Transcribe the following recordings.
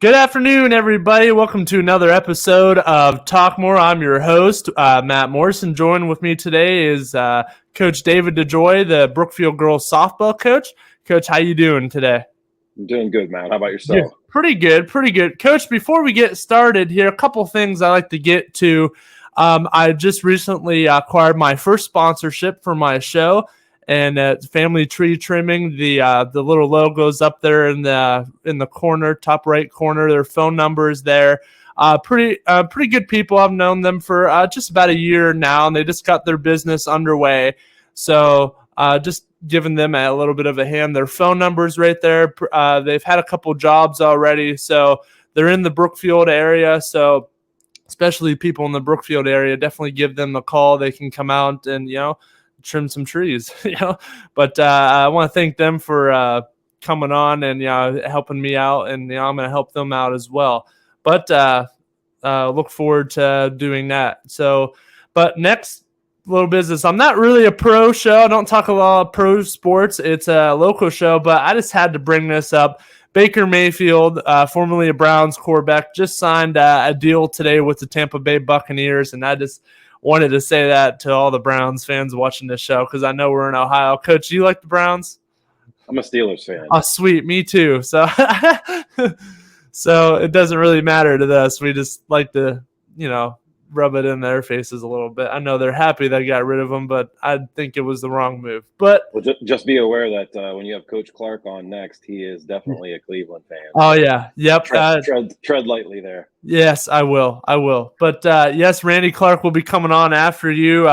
Good afternoon, everybody. Welcome to another episode of Talk More. I'm your host, Matt Morrison. Joined with me today is Coach David DeJoy, the Brookfield girls softball coach. Coach, how you doing today? I'm doing good, Matt. How about Yeah, yourself? pretty good, pretty good. Coach, before we get started here, a couple things I like to get to. I just recently acquired my first sponsorship for my show, and it's family tree trimming. The little logos up there in the corner, top right corner. Their phone number is there. Pretty good people. I've known them for just about a year now, and they just got their business underway. So just giving them a little bit of a hand. Their phone number's right there. They've had a couple jobs already, so they're in the Brookfield area. So especially people in the Brookfield area, definitely give them a call. They can come out and trim some trees. But I want to thank them for coming on and helping me out, and I'm going to help them out as well. But look forward to doing that. So, but next little business. I'm not really a pro show. I don't talk a lot of pro sports. It's a local show, but I just had to bring this up. Baker Mayfield, formerly a Browns quarterback, just signed a deal today with the Tampa Bay Buccaneers, and I just wanted to say that to all the Browns fans watching this show because I know we're in Ohio. Coach, do you like the Browns? I'm a Steelers fan. Oh, sweet. Me too. So, so it doesn't really matter to us. We just like to, rub it in their faces a little bit. I know they're happy they got rid of them, but I think it was the wrong move. But Well, just be aware that when you have Coach Clark on next, he is definitely a Cleveland fan. oh yeah, yep. Tread lightly there. Yes, I will. But yes, Randy Clark will be coming on after you.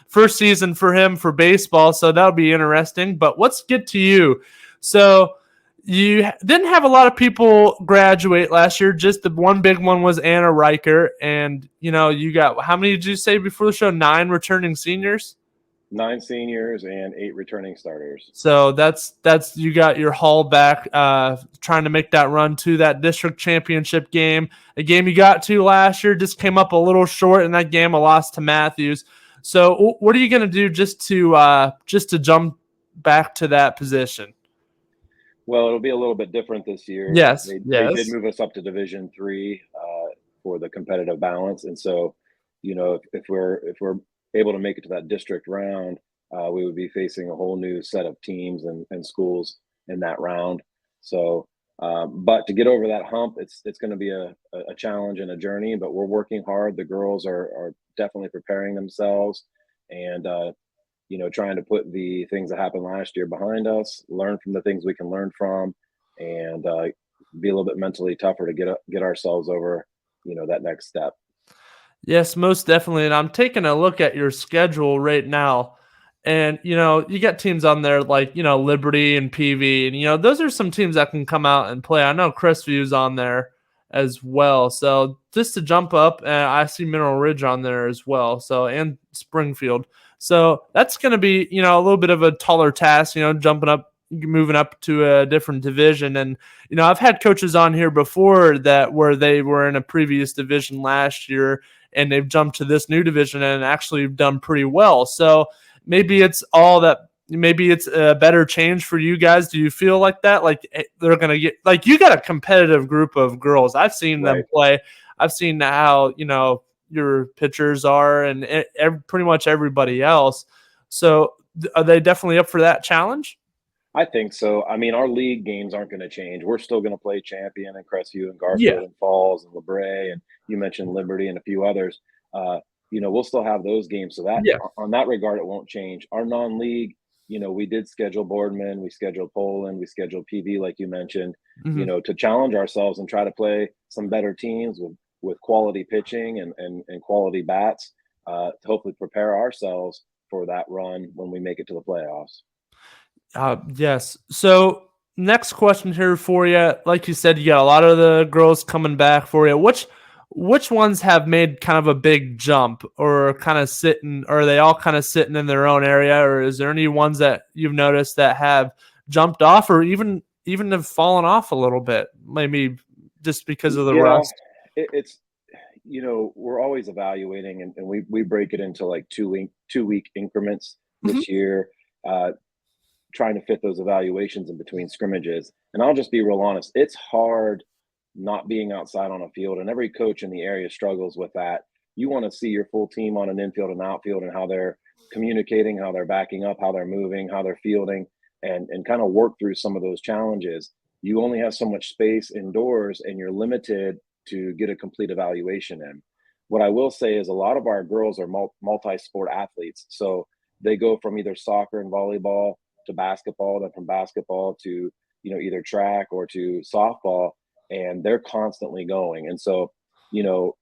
First season for him for baseball, so that'll be interesting. But let's get to you. So you didn't have a lot of people graduate last year. Just the one big one was Anna Riker. And, you got, how many did you say before the show? 9 returning seniors? 9 seniors and 8 returning starters. So that's you got your haul back, trying to make that run to that district championship game. A game you got to last year, just came up a little short in that game, a loss to Matthews. So what are you going to do just to jump back to that position? Well, it'll be a little bit different this year. Yes, They yes. did move us up to Division III for the competitive balance, and so if we're able to make it to that district round, we would be facing a whole new set of teams and schools in that round. So, but to get over that hump, it's going to be a challenge and a journey. But we're working hard. The girls are definitely preparing themselves, and trying to put the things that happened last year behind us, learn from the things we can learn from, and be a little bit mentally tougher to get ourselves over, that next step. Yes, most definitely. And I'm taking a look at your schedule right now. And, you got teams on there like, Liberty and PV. And, those are some teams that can come out and play. I know Crestview's on there as well. So just to jump up, I see Mineral Ridge on there as well. So, and Springfield. So that's going to be, a little bit of a taller task, jumping up, moving up to a different division. And, I've had coaches on here before where they were in a previous division last year and they've jumped to this new division and actually done pretty well. So maybe it's a better change for you guys. Do you feel like that? Like they're going to get, like you got a competitive group of girls. I've seen them play. I've seen how, your pitchers are and pretty much everybody else. So are they definitely up for that challenge? I think so. I mean, our league games aren't going to change. We're still going to play Champion and Crestview and Garfield and Falls and LeBray, and you mentioned Liberty and a few others. We'll still have those games. So that on that regard, it won't change. Our non-league, we did schedule Boardman, we scheduled Poland, we scheduled PV, like you mentioned, to challenge ourselves and try to play some better teams with quality pitching and quality bats to hopefully prepare ourselves for that run when we make it to the playoffs. Yes. So next question here for you. Like you said, you got a lot of the girls coming back for you. Which ones have made kind of a big jump or kind of sitting, or are they all kind of sitting in their own area? Or is there any ones that you've noticed that have jumped off or even have fallen off a little bit? Maybe just because of the rust? It's, we're always evaluating and we break it into like 2-week increments this year. Trying to fit those evaluations in between scrimmages. And I'll just be real honest, it's hard not being outside on a field, and every coach in the area struggles with that. You want to see your full team on an infield and outfield and how they're communicating, how they're backing up, how they're moving, how they're fielding, and kind of work through some of those challenges. You only have so much space indoors, and you're limited to get a complete evaluation in. What I will say is a lot of our girls are multi-sport athletes, so they go from either soccer and volleyball to basketball, then from basketball to either track or to softball, and they're constantly going. And so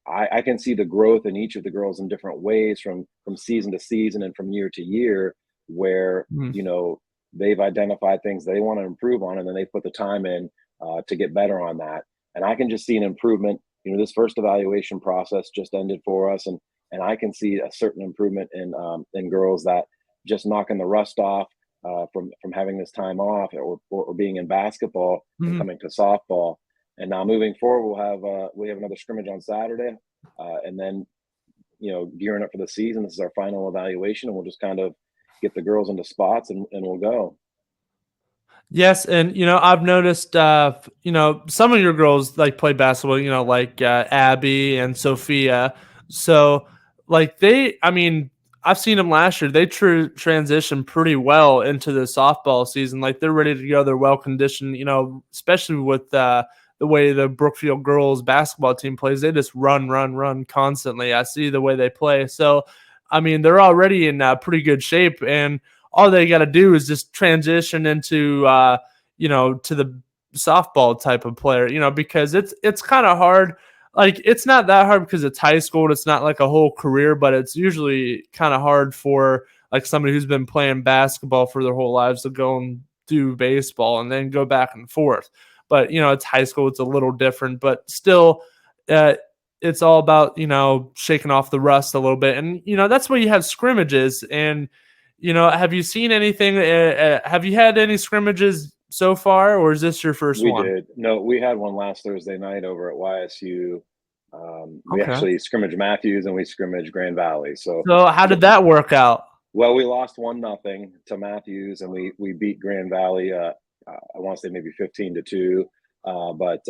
I can see the growth in each of the girls in different ways from season to season and from year to year, where Mm. they've identified things they want to improve on, and then they put the time in to get better on that. And I can just see an improvement. This first evaluation process just ended for us, and I can see a certain improvement in girls that just knocking the rust off from having this time off, or being in basketball and Mhm. coming to softball. And now moving forward, we have another scrimmage on Saturday, and then gearing up for the season. This is our final evaluation, and we'll just kind of get the girls into spots, and we'll go. Yes, and I've noticed some of your girls like play basketball, like Abby and Sophia. So like I mean, I've seen them last year. They transition pretty well into the softball season. Like they're ready to go. They're well conditioned. Especially with the way the Brookfield girls basketball team plays. They just run, run, run constantly. I see the way they play. So I mean, they're already in pretty good shape, and all they got to do is just transition into to the softball type of player, because it's kind of hard. Like it's not that hard because it's high school, it's not like a whole career, but it's usually kind of hard for like somebody who's been playing basketball for their whole lives to go and do baseball and then go back and forth. But it's high school, it's a little different, but still uh, it's all about shaking off the rust a little bit. And that's why you have scrimmages. And have you seen anything? Have you had any scrimmages so far, or is this your first We one? did. No, we had one last Thursday night over at YSU. We Okay. actually scrimmaged Matthews and we scrimmaged Grand Valley. So, So how did that work out? well, we lost 1-0 to Matthews, and we beat Grand Valley. I want to say maybe 15-2, but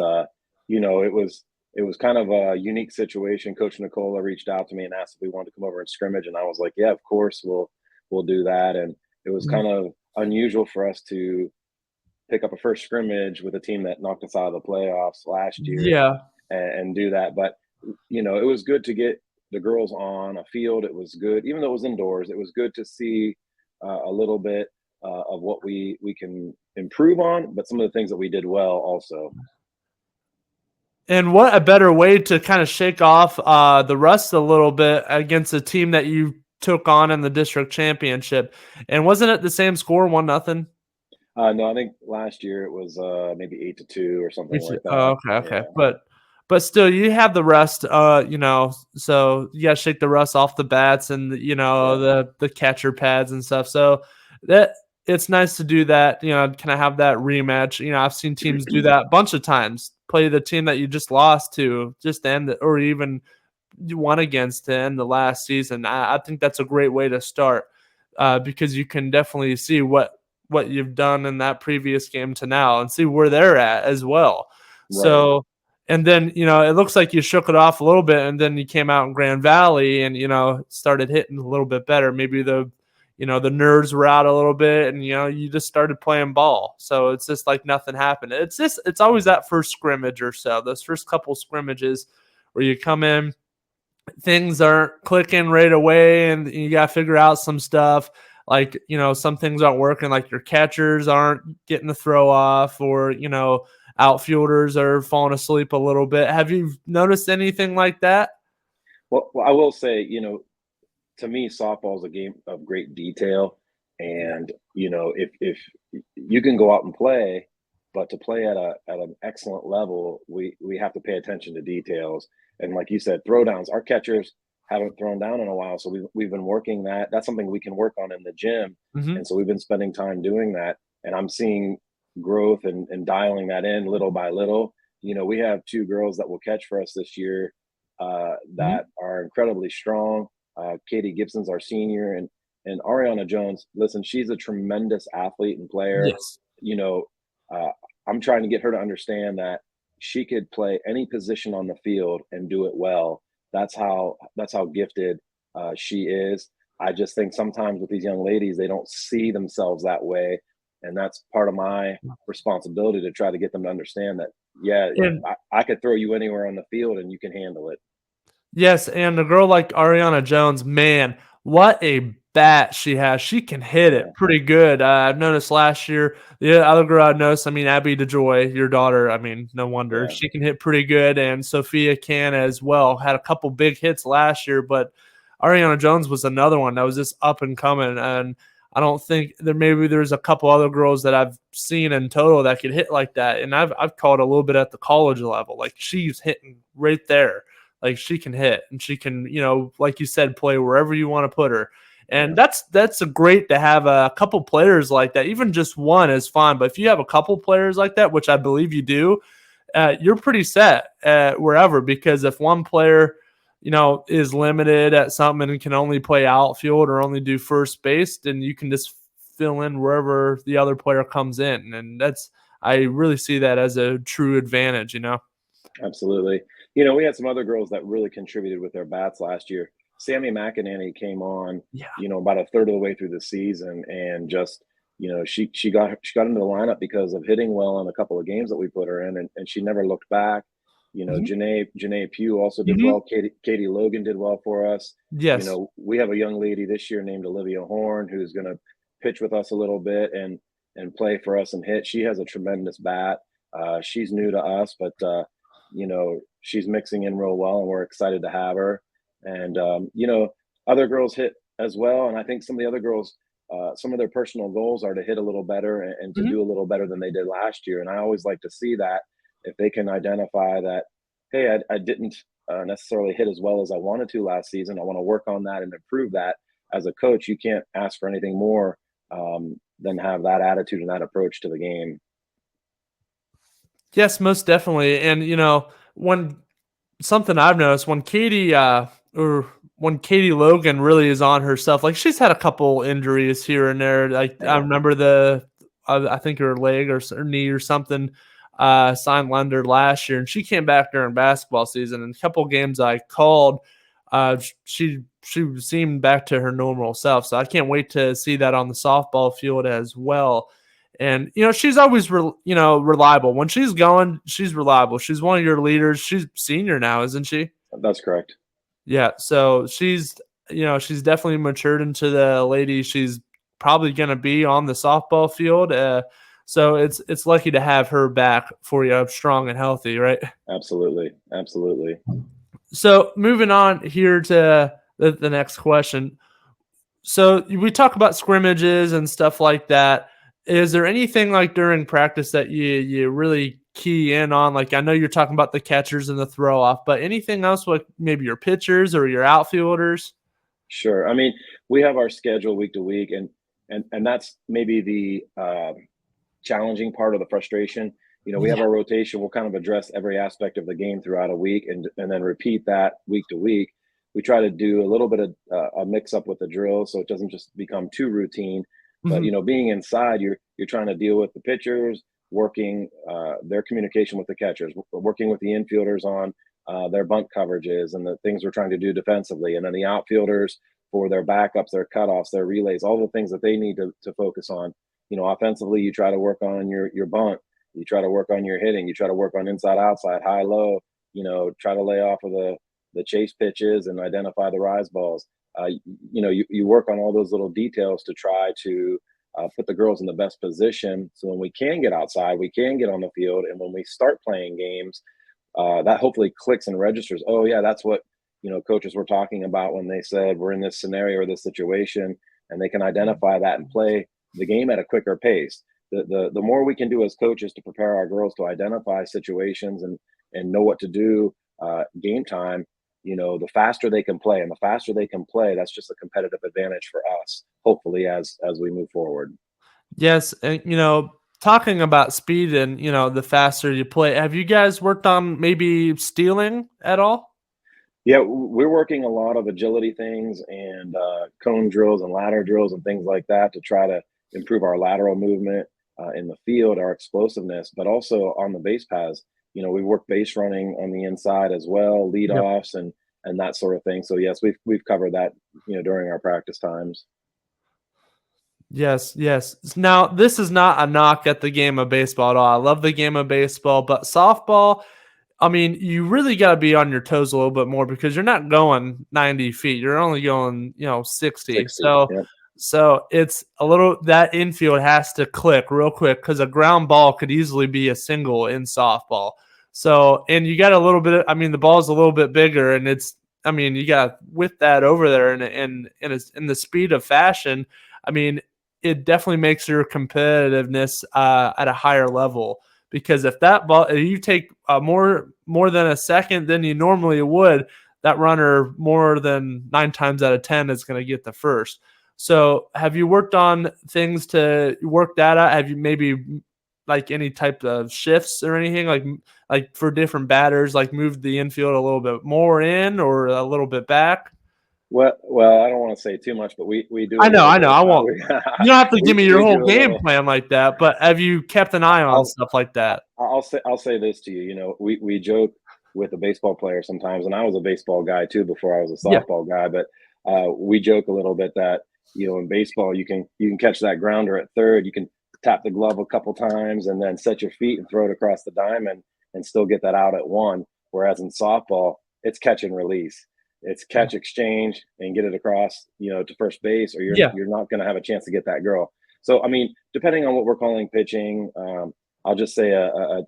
it was kind of a unique situation. Coach Nicola reached out to me and asked if we wanted to come over and scrimmage, and I was like, yeah, of course we'll do that. And it was Mhm. kind of unusual for us to pick up a first scrimmage with a team that knocked us out of the playoffs last year, Yeah. and do that. But it was good to get the girls on a field. It was good, even though it was indoors. It was good to see a little bit of what we can improve on, but some of the things that we did well also. And what a better way to kind of shake off the rust a little bit against a team that you took on in the district championship. And wasn't it the same score, 1-0? No, I think last year it was maybe 8-2 or something like that. Oh, okay, okay. Yeah, But still, you have the rust, so you gotta shake the rust off the bats and yeah. the catcher pads and stuff. So that it's nice to do that. Can I have that rematch? I've seen teams do that a bunch of times. Play the team that you just lost to, just to end it, or even you won against to end the last season. I think that's a great way to start because you can definitely see what you've done in that previous game to now and see where they're at as well. Right. So, and then, it looks like you shook it off a little bit and then you came out in Grand Valley and, started hitting a little bit better. Maybe the nerves were out a little bit and, you just started playing ball. So it's just like nothing happened. It's always that first scrimmage or so, those first couple scrimmages where you come in, things aren't clicking right away and you got to figure out some stuff, like some things aren't working, like your catchers aren't getting the throw off, or outfielders are falling asleep a little bit. Have you noticed anything like that? Well, I will say, to me, softball is a game of great detail. And if you can go out and play, but to play at an excellent level, we have to pay attention to details. And like you said, throwdowns. Our catchers haven't thrown down in a while, so we've been working that. That's something we can work on in the gym, Hmm. and so we've been spending time doing that. And I'm seeing growth and dialing that in little by little. We have two girls that will catch for us this year Hmm. that are incredibly strong. Katie Gibson's our senior, and Ariana Jones. Listen, she's a tremendous athlete and player. Yes. You know, uh, I'm trying to get her to understand that she could play any position on the field and do it well. That's how gifted she is. I just think sometimes with these young ladies, they don't see themselves that way, and that's part of my responsibility to try to get them to understand that, yeah, And I could throw you anywhere on the field and you can handle it. yes, and a girl like Ariana Jones, man, what a bat she has. She can hit Yeah, it pretty good. I've noticed last year, the other girl I noticed, I mean, Abby DeJoy, your daughter, I mean, no wonder. yeah, She can hit pretty good, and Sophia can as well. Had a couple big hits last year, but Ariana Jones was another one that was just up and coming. And I don't think there's a couple other girls that I've seen in total that could hit like that. And I've caught a little bit at the college level. Like she's hitting right there. Like she can hit and she can, like you said, play wherever you want to put her. And yeah, that's a great to have a couple players like that. Even just one is fine, but if you have a couple players like that, which I believe you do, you're pretty set wherever. Because if one player, is limited at something and can only play outfield or only do first base, then you can just fill in wherever the other player comes in, and I really see that as a true advantage. absolutely. We had some other girls that really contributed with their bats last year. Sammy McInerney came on, Yeah. about a third of the way through the season, and just, she got into the lineup because of hitting well in a couple of games that we put her in, and she never looked back. Mhm. Janae Pugh also did Mhm. well. Katie Logan did well for us. Yes. We have a young lady this year named Olivia Horn who's going to pitch with us a little bit and play for us and hit. She has a tremendous bat. She's new to us, but she's mixing in real well, and we're excited to have her. And other girls hit as well, and I think some of the other girls, some of their personal goals are to hit a little better and to Mhm. do a little better than they did last year. And I always like to see that if they can identify that, hey, I didn't necessarily hit as well as I wanted to last season. I want to work on that and improve that. As a coach, you can't ask for anything more than have that attitude and that approach to the game. Yes, most definitely. And when something I've noticed or when Katie Logan really is on her stuff, like she's had a couple injuries here and there. Like I Yeah, remember I think her leg or her knee or something signed under last year, and she came back during basketball season. And a couple games I called, she seemed back to her normal self. So I can't wait to see that on the softball field as well. And she's always reliable. When she's going, she's reliable. She's one of your leaders. She's senior now, isn't she? that's correct. Yeah. So she's definitely matured into the lady she's probably going to be on the softball field. So it's lucky to have her back for you, strong and healthy, right? Absolutely, absolutely. So moving on here to the next question. So we talk about scrimmages and stuff like that. Is there anything like during practice that you really key in on? Like I know you're talking about the catchers and the throw off, but anything else with maybe your pitchers or your outfielders? Sure. I mean, we have our schedule week to week, and that's maybe the challenging part of the frustration. We have Yeah. our rotation. We'll kind of address every aspect of the game throughout a week, and then repeat that week to week. We try to do a little bit of a mix up with the drill, so it doesn't just become too routine. But Mhm. being inside, you're trying to deal with the pitchers, working their communication with the catchers, working with the infielders on their bunt coverages and the things we're trying to do defensively, and then the outfielders for their backups, their cutoffs, their relays, all the things that they need to focus on. Offensively, you try to work on your bunt, you try to work on your hitting, you try to work on inside, outside, high, low. Try to lay off of the chase pitches and identify the rise balls. You work on all those little details to try to put the girls in the best position. So when we can get outside, we can get on the field, and when we start playing games, that hopefully clicks and registers. Oh yeah, that's what coaches were talking about when they said we're in this scenario or this situation, and they can identify that and play the game at a quicker pace. The more we can do as coaches to prepare our girls to identify situations and know what to do game time, the faster they can play, and the faster they can play, that's just a competitive advantage for us. Hopefully, as we move forward. Yes, and talking about speed and the faster you play, have you guys worked on maybe stealing at all? Yeah, we're working a lot of agility things and cone drills and ladder drills and things like that to try to improve our lateral movement in the field, our explosiveness, but also on the base paths. we work base running on the inside as well, lead Yep. offs and that sort of thing. So yes, we've covered that, during our practice times. Yes, yes. Now, this is not a knock at the game of baseball at all. I love the game of baseball, but softball, I mean, you really got to be on your toes a little bit more because you're not going 90 feet. You're only going, 60. 60. So, Yep. so it's a little that infield has to click real quick because a ground ball could easily be a single in softball. So, and you got a little bit. I mean, the ball's a little bit bigger, and it's. I mean, you got to whip that over there, and in the speed of fashion. I mean, it definitely makes your competitiveness at a higher level. Because if that ball, if you take more than a second than you normally would, that runner more than 9 times out of 10 is going to get the first. So, have you worked on things to work that out? Have you maybe like any type of shifts or anything like for different batters, like moved the infield a little bit more in or a little bit back? Well, I don't want to say too much, but we do a I know, little I know. bit. I won't. You don't have to give me your We whole do a game little. plan like that, but have you kept an eye on I'll stuff like that? I'll say this to you. We joke with a baseball player sometimes, and I was a baseball guy too before I was a Yeah. softball guy. But we joke a little bit that in baseball you can catch that grounder at third, you can tap the glove a couple times, and then set your feet and throw it across the diamond and still get that out at one. Whereas in softball, it's catch and release. It's catch, exchange, and get it across, to first base, or you're Yeah. you're not going to have a chance to get that girl. So I mean, depending on what we're calling pitching, I'll just say a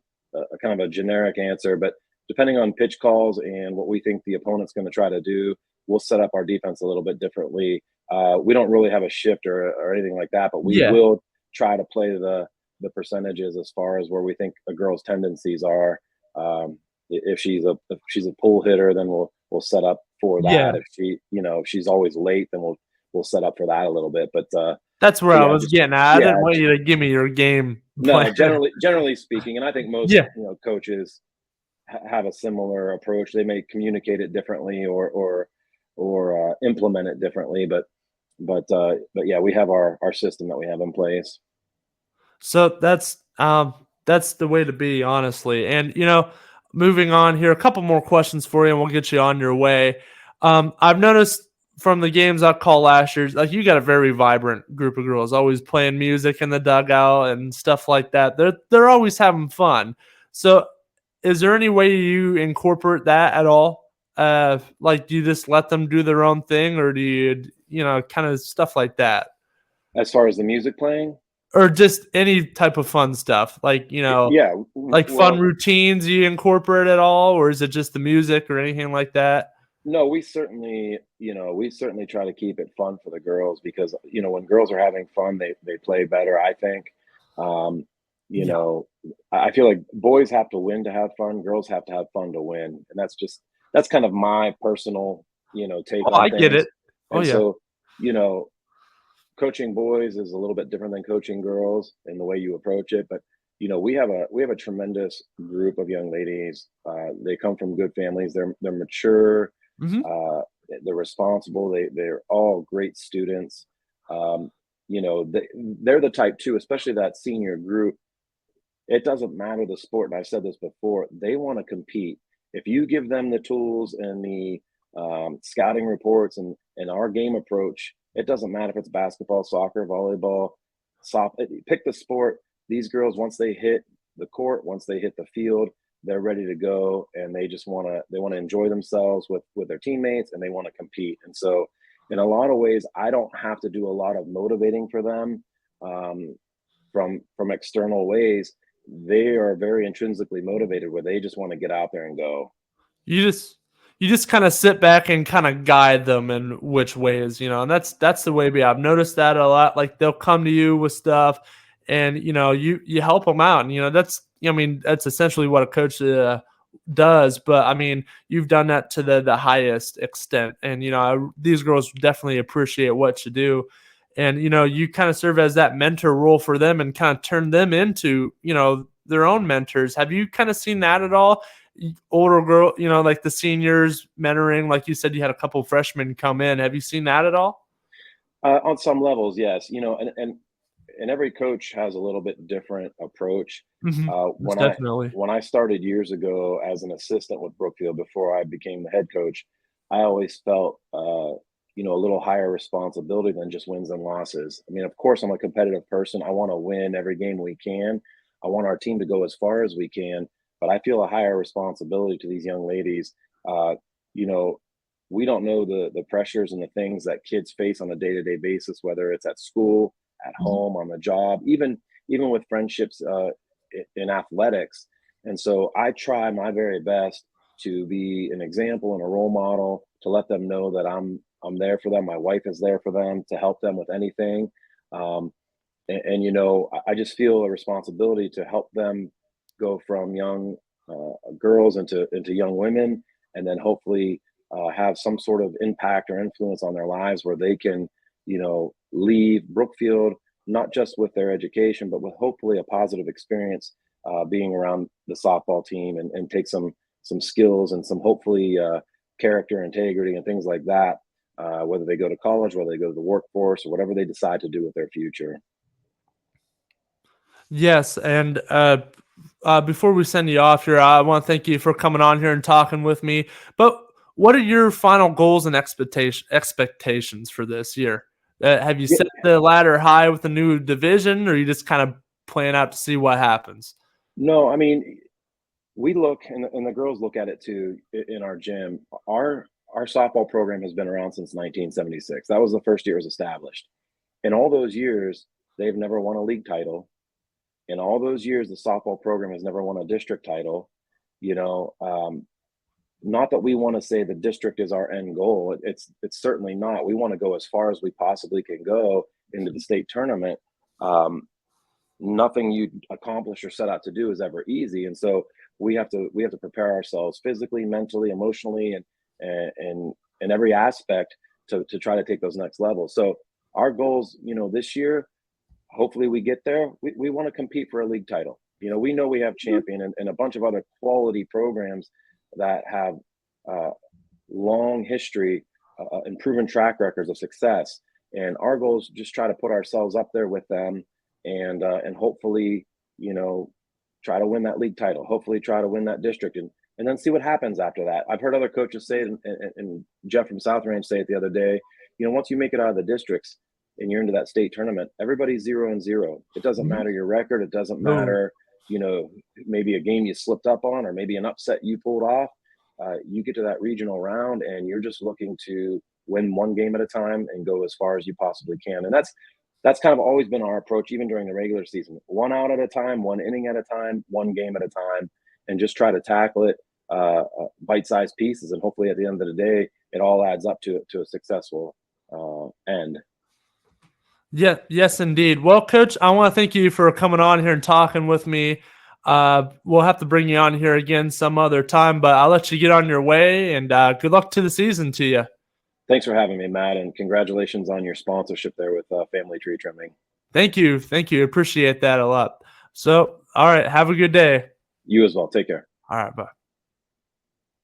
kind of a generic answer, but depending on pitch calls and what we think the opponent's going to try to do, we'll set up our defense a little bit differently. We don't really have a shift or anything like that, but we Yeah. will try to play the percentages as far as where we think a girl's tendencies are. If she's a pull hitter, then we'll set up for Yeah. that. If she's always late, then we'll set up for that a little bit. That's where But I yeah, was just getting at. I yeah, didn't want you to give me your game plan. no, generally speaking, and I think most Yeah. coaches have a similar approach. They may communicate it differently or implement it differently, but yeah, we have our system that we have in place. So that's the way to be, honestly. And moving on here, a couple more questions for you, and we'll get you on your way. I've noticed from the games I call last year, like you got a very vibrant group of girls, always playing music in the dugout and stuff like that. They're always having fun. So, is there any way you incorporate that at all? Like, do you just let them do their own thing, or do you, kind of stuff like that? As far as the music playing, Or just any type of fun stuff, like, yeah, like fun well, routines you incorporate at all, or is it just the music or anything like that? no, we certainly try to keep it fun for the girls because when girls are having fun, they play better. I think, um, you Yeah. know, I feel like boys have to win to have fun, girls have to have fun to win, and that's kind of my personal take Oh, on I get things. it. Oh, And yeah. so, you know, coaching boys is a little bit different than coaching girls in the way you approach it. But we have a tremendous group of young ladies. They come from good families. They're mature. Mhm. Uh, they're responsible. They're all great students. Um, they're the type too, especially that senior group. It doesn't matter the sport, and I've said this before, they want to compete. If you give them the tools and the scouting reports and our game approach, it doesn't matter if it's basketball, soccer, volleyball, pick the sport. These girls, once they hit the court, once they hit the field, they're ready to go, and they want to enjoy themselves with their teammates, and they want to compete. And so, in a lot of ways, I don't have to do a lot of motivating for them. Um, from external ways, they are very intrinsically motivated where they just want to get out there and go. You just you just kind of sit back and kind of guide them in which ways, and that's the way be. I've noticed that a lot. Like they'll come to you with stuff, and you help them out, and I mean that's essentially what a coach does. But I mean you've done that to the highest extent, and these girls definitely appreciate what you do, and you kind of serve as that mentor role for them and kind of turn them into their own mentors. Have you kind of seen that at all? Older girl, like the seniors mentoring, like you said, you had a couple of freshmen come in. Have you seen that at all? On some levels, yes. And and every coach has a little bit different approach. Hmm. When I Definitely. started years ago as an assistant with Brookfield before I became the head coach, I always felt a little higher responsibility than just wins and losses. I mean, of course, I'm a competitive person. I want to win every game we can. I want our team to go as far as we can, but I feel a higher responsibility to these young ladies. Uh, you know, we don't know the pressures and the things that kids face on a day-to-day basis, whether it's at school, at home, on the job, even with friendships in athletics. And so I try my very best to be an example and a role model, to let them know that I'm there for them. My wife is there for them to help them with anything. Um, I just feel a responsibility to help them go from young girls into young women, and then hopefully have some sort of impact or influence on their lives where they can, leave Brookfield not just with their education, but with hopefully a positive experience being around the softball team, and take some skills and some hopefully character, integrity, and things like that. Whether they go to college, whether they go to the workforce, or whatever they decide to do with their future. Yes, and before we send you off here, I want to thank you for coming on here and talking with me. But what are your final goals and expectations for this year? Have you Yeah, set the ladder high with the new division, or you just kind of playing out to see what happens? no, I mean, we look, and the girls look at it too in our gym. Our softball program has been around since 1976. That was the first year it was established. In all those years, they've never won a league title. In all those years, the softball program has never won a district title. You know, not that we want to say the district is our end goal. It's certainly not. We want to go as far as we possibly can go into the state tournament. Um, Nothing you accomplish or set out to do is ever easy, and so we have to prepare ourselves physically, mentally, emotionally, and in every aspect to try to take those next levels. So our goals, this year, hopefully we get there. We want to compete for a league title. We know we have Champion and a bunch of other quality programs that have uh, long history and proven track records of success. And our goal is just try to put ourselves up there with them, and hopefully, you know, try to win that league title. Hopefully, try to win that district, and then see what happens after that. I've heard other coaches say it, and Jeff from South Range say it the other day. Once you make it out of the districts and you're into that state tournament, everybody's 0-0. It doesn't Mhm. matter your record. It doesn't No. matter, maybe a game you slipped up on, or maybe an upset you pulled off. You get to that regional round, and you're just looking to win one game at a time and go as far as you possibly can. And that's kind of always been our approach, even during the regular season. One out at a time, one inning at a time, one game at a time, and just try to tackle it bite-sized pieces. And hopefully, at the end of the day, it all adds up to a successful end. Yeah, yes, indeed. Well, Coach, I want to thank you for coming on here and talking with me. We'll have to bring you on here again some other time, but I'll let you get on your way, and good luck to the season to you. Thanks for having me, Matt, and congratulations on your sponsorship there with Family Tree Trimming. Thank you. Thank you. Appreciate that a lot. So, all right. Have a good day. You as well. Take care. All right. Bye.